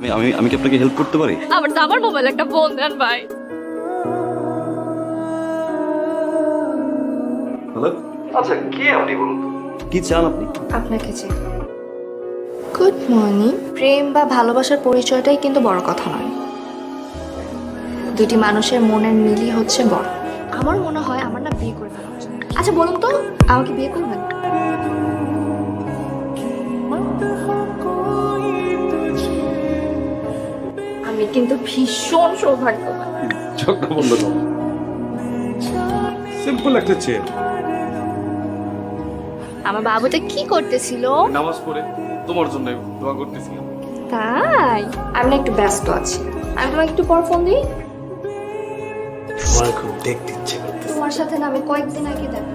আমি আমি কি আপনাকে হেল্প করতে পারি? আমার মোবাইল একটা ফোন দেন ভাই। হ্যালো, আচ্ছা কে আপনি বলুন তো? কি চান আপনি? আপনাকে চাই। Good morning. প্রেম বা ভালোবাসার পরিচয়টাই কিন্তু বড় কথা নয়, দুটি মানুষের মনের মিলই হচ্ছে বড়। আমার মনে হয় আমার না বিয়ে করে ফেলা উচিত। আচ্ছা বলুন তো, আমাকে বিয়ে করবেন? আমি কিন্তু ভীষণ সৌভাগ্যবান। চোখটা বন্ধ করো। সিম্পল একটা চেয়ার। আমার বাবুটা কি করতেছিল? নামাজ পড়ে তোমার জন্য দোয়া করতেছিলাম। তাই আমি না একটু ব্যস্ত আছি, আমি তোমাকে একটু পর ফোন দিই। তোমার খুব দেখতে ইচ্ছে করতে। তোমার সাথে না আমি কয়েকদিন আগে দেখা।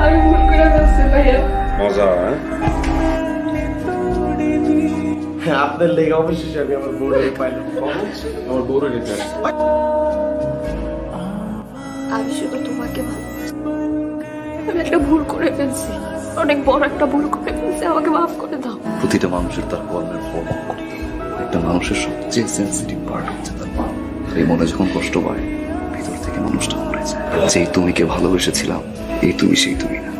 আমি ভুল করে ফেলছি ভাইয়া। মজা হ্যাঁ? আপনার লেগে অবশেষে আমি আমার বউরে পাইলাম। আমার বউরে রেখে আসছি। আমি শুধু তোমাকে ভালোবাসি। আমি একটা ভুল করে ফেলছি, অনেক বড় একটা ভুল করে ফেলছি, আমাকে মাফ করে দাও। প্রতিটা মানুষের তার কর্মের ফল ভোগ করতে হয়। একটা মানুষের সবচেয়ে সেন্সিটিভ পার্ট হচ্ছে তার মা। এই মনে যখন কষ্ট পায়, ভিতর থেকে মানুষটা মরে যায়। যেই তুমিকে ভালোবেসেছিলাম, এই তুমি সেই তুমি না।